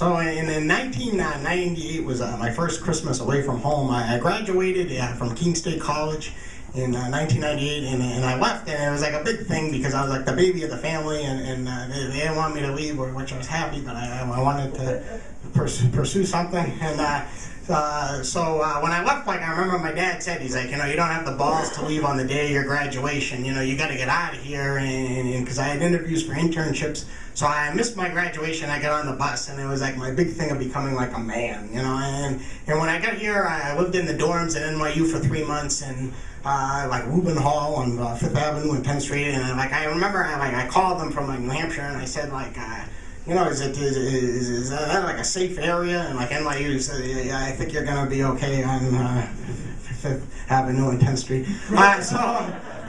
So in 1998 was my first Christmas away from home. I graduated from Keene State College in 1998, and I left, and it was like a big thing because I was like the baby of the family, and they didn't want me to leave, which I was happy, but I wanted to pursue something. And so when I left, like I remember my dad said, he's like, you don't have the balls to leave on the day of your graduation. You got to get out of here, and because I had interviews for internships, so I missed my graduation. I got on the bus, and it was like my big thing of becoming like a man, And when I got here, I lived in the dorms at NYU for 3 months, and like Rubin Hall on 5th Avenue and Penn Street, and I remember I called them from like New Hampshire, and I said like, is that like a safe area? And like NYU said, yeah, I think you're gonna be okay on 5th Avenue and 10th Street.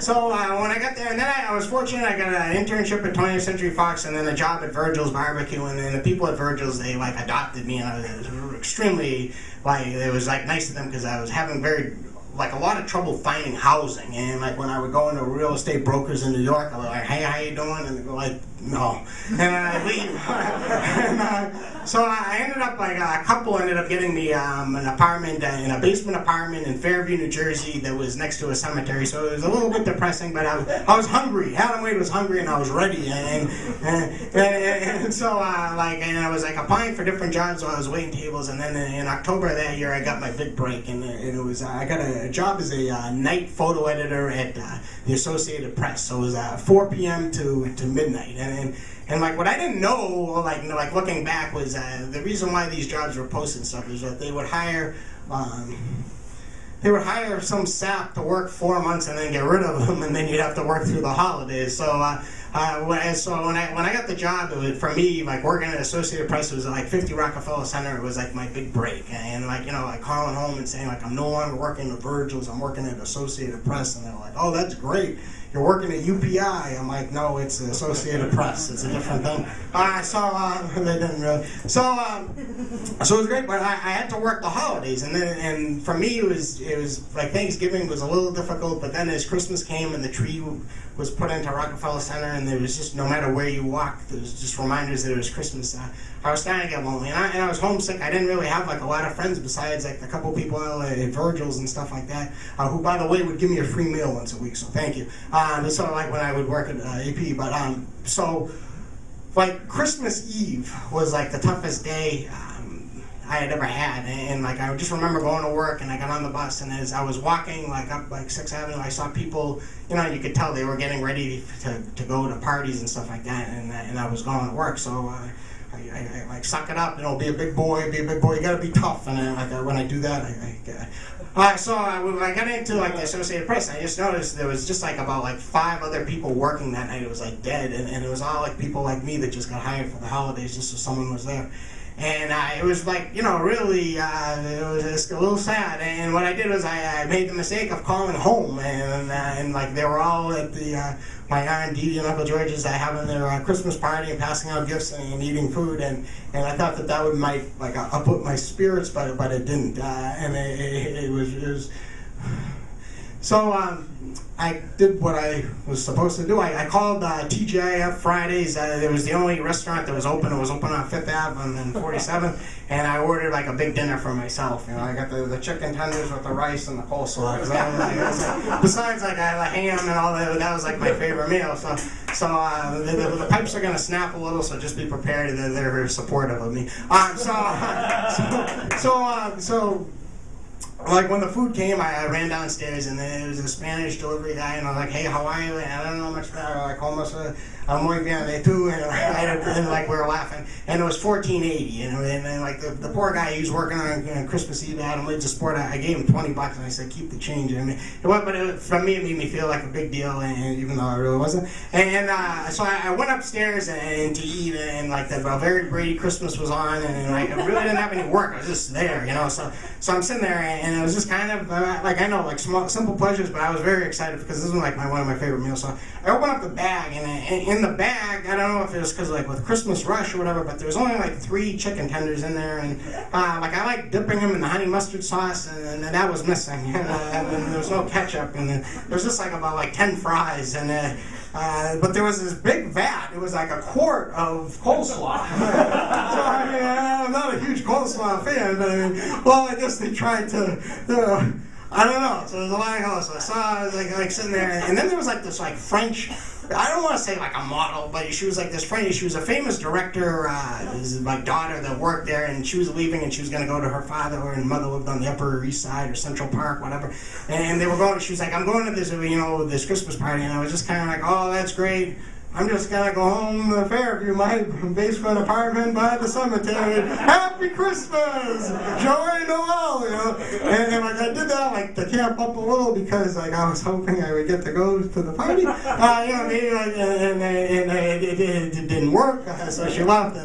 So when I got there, and then I was fortunate, I got an internship at 20th Century Fox, and then a job at Virgil's Barbecue, and then the people at Virgil's, they like adopted me, and I was extremely, like, it was like nice of them because I was having a lot of trouble finding housing, and like when I would go into real estate brokers in New York, I was like, hey, how you doing? And they go like, no, and I leave. So I ended up like a couple ended up getting me an apartment in a basement apartment in Fairview, New Jersey, that was next to a cemetery. So it was a little bit depressing, but I was hungry. Adam Wade was hungry, and I was ready, and so and I was like applying for different jobs while I was waiting tables, and then in October of that year, I got my big break, and it was I got a job as a night photo editor at the Associated Press. So it was 4 p.m. to midnight, and like what I didn't know, like looking back, was the reason why these jobs were posted and stuff is that they would hire some sap to work 4 months and then get rid of them, and then you'd have to work through the holidays. So when I got the job, for me, like working at Associated Press, it was like 50 Rockefeller Center. It was like my big break, and like calling home and saying like I'm no longer working at Virgil's, I'm working at Associated Press, and they're like, oh, that's great. You're working at UPI. I'm like, no, it's the Associated Press. It's a different thing. They didn't really. So it was great, but I had to work the holidays, and for me it was like Thanksgiving was a little difficult, but then as Christmas came and the tree was put into Rockefeller Center, and there was just, no matter where you walked, there was just reminders that it was Christmas. I was starting to get lonely, and I was homesick. I didn't really have like a lot of friends besides like a couple people at Virgil's and stuff like that, who, by the way, would give me a free meal once a week. So thank you. So like when I would work at AP, but so like Christmas Eve was like the toughest day I had ever had, and like I just remember going to work, and I got on the bus, and as I was walking like up like 6th Avenue, I saw people, you could tell they were getting ready to go to parties and stuff like that, and I was going to work, so I like suck it up, be a big boy, you gotta be tough, and when I do that, so I got into like the Associated Press, and I just noticed there was just like about like 5 other people working that night. It was like dead, and it was all like people like me that just got hired for the holidays just so someone was there. And it was like, really, it was just a little sad. And what I did was I made the mistake of calling home, and like they were all at my Aunt Dee and Uncle George's having their Christmas party and passing out gifts and eating food, and I thought that might like uplift my spirits, but it didn't, and it was so I did what I was supposed to do. I called TGIF Fridays. It was the only restaurant that was open. It was open on 5th Ave and 47th, and I ordered like a big dinner for myself. I got the chicken tenders with the rice and the coleslaw. Besides like I had ham and all that was like my favorite meal. So the pipes are gonna snap a little, so just be prepared. They're very supportive of me. So like when the food came, I ran downstairs, and there was a Spanish delivery guy, and I was like, hey, how are you? And I don't know much better. Like, almost muy bien, too, and like we were laughing. And it was $14.80, and then like the poor guy, he was working on Christmas Eve, Adam Leeds of Sport. I gave him $20, and I said, keep the change. For me, it made me feel like a big deal, and even though I really wasn't. And so I went upstairs and to eat, and like the Very Brady Christmas was on, and like I really didn't have any work. I was just there, So I'm sitting there, and it was just kind of like, I know, like small, simple pleasures, but I was very excited because this was like one of my favorite meals. So I opened up the bag, and in the bag, I don't know if it was because like with Christmas rush or whatever, but there was only like 3 chicken tenders in there, and like I like dipping them in the honey mustard sauce, and that was missing, and there was no ketchup, and there was just like about like 10 fries, and but there was this big vat. It was like a quart of coleslaw. So I mean, I'm not a huge coleslaw fan, but I mean, well, I guess they tried to. I don't know. So it was a lot of house. So I saw, I was like sitting there, and then there was like this like French. I don't want to say like a model, but she was like this French. She was a famous director. This is my daughter that worked there, and she was leaving, and she was going to go to her father and mother lived on the Upper East Side or Central Park, whatever. And they were going. She was like, "I'm going to this, this Christmas party," and I was just kind of like, "Oh, that's great. I'm just gonna go home to Fairview, my basement apartment by the cemetery. Happy Christmas! Joy Noel!" And like I did that like to camp up a little because like I was hoping I would get to go to the party. Maybe like and it didn't work, so she left,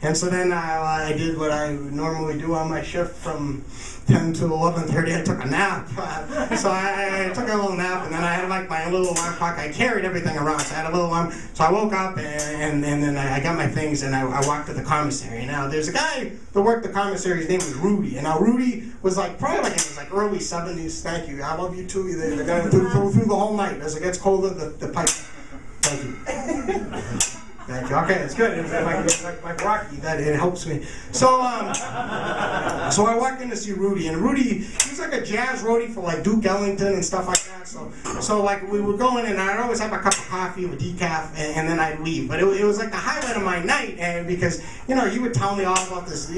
and so then I did what I normally do on my shift from 10 to 11:30. I took a nap. So I took a little nap, and then I had like my little alarm clock. I carried everything around, so I had a little alarm. So I woke up, and then I got my things, and I walked to the commissary. Now, there's a guy that worked the commissary. His name was Rudy. And now, Rudy was like, probably like in his like early 70s. Thank you. I love you too. The guy through the whole night. As it gets colder, the pipe. Thank you. Thank you. Okay, it's good. It's like Rocky. That it helps me. So I walked in to see Rudy, and Rudy, he was like a jazz roadie for like Duke Ellington and stuff like that. So like we would go in, and I'd always have a cup of coffee with decaf, and then I'd leave. But it was like the highlight of my night, and because he would tell me all about this,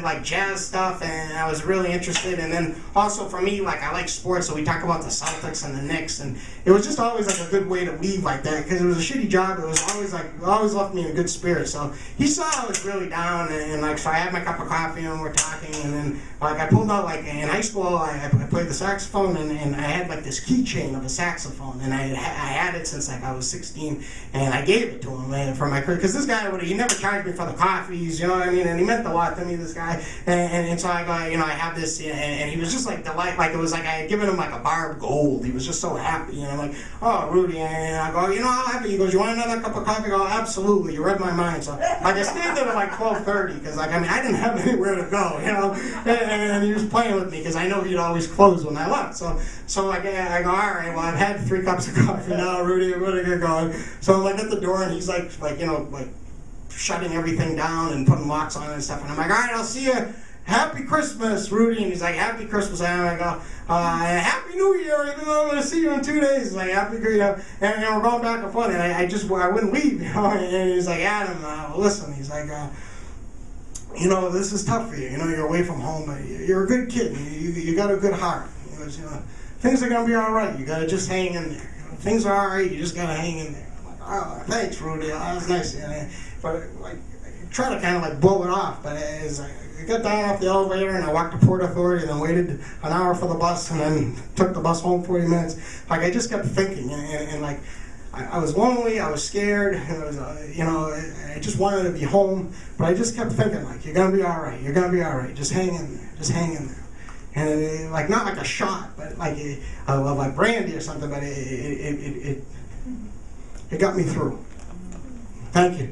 like jazz stuff, and I was really interested. And then also for me, like I like sports, so we talk about the Celtics and the Knicks, and it was just always like a good way to leave like that because it was a shitty job. It was always left me in a good spirit. So he saw I was really down, and like so I had my cup of coffee and we're talking, and then like I pulled out like in high school I played the saxophone, and I had like this keychain of a saxophone, and I had it since like I was 16, and I gave it to him for my career because this guy he never charged me for the coffees, you know what I mean, and he meant a lot to me, this guy, and so I go, I have this, and he was just like delight, like it was like I had given him like a bar of gold. He was just so happy, and I'm like, "Oh, Rudy," and I go, "How happy?" He goes, "You want another cup of coffee?" I go, "Absolutely, you read my mind." So like I stayed there at like 12:30 because like I didn't have anywhere to go, and he was playing with me because I know he'd always close when I left. So like I go, "All right, well I've had 3 cups of coffee now, Rudy, I'm gonna get going." So I'm like at the door, and he's like shutting everything down and putting locks on it and stuff, and I'm like, "All right, I'll see you. Happy Christmas, Rudy." And he's like, "Happy Christmas." And I go, "Happy New Year, even though I'm going to see you in 2 days." He's like, "Happy New Year." And we're going back and forth, and I wouldn't leave, And he's like, "Adam, listen," he's like, "this is tough for you. You're away from home, but you're a good kid. You got a good heart. He goes, things are going to be all right. You got to just hang in there. Things are all right. You just got to hang in there." I'm like, "Oh, thanks, Rudy. That was nice." But like, I try to kind of like blow it off, but it's like, I got down off the elevator and I walked to Port Authority and then waited an hour for the bus and then took the bus home 40 minutes. Like I just kept thinking and like I was lonely, I was scared, and I was, I just wanted to be home, but I just kept thinking like, "You're gonna be all right. You're gonna be all right. Just hang in there. Just hang in there." And like not like a shot, but like like brandy or something, but it got me through. Thank you.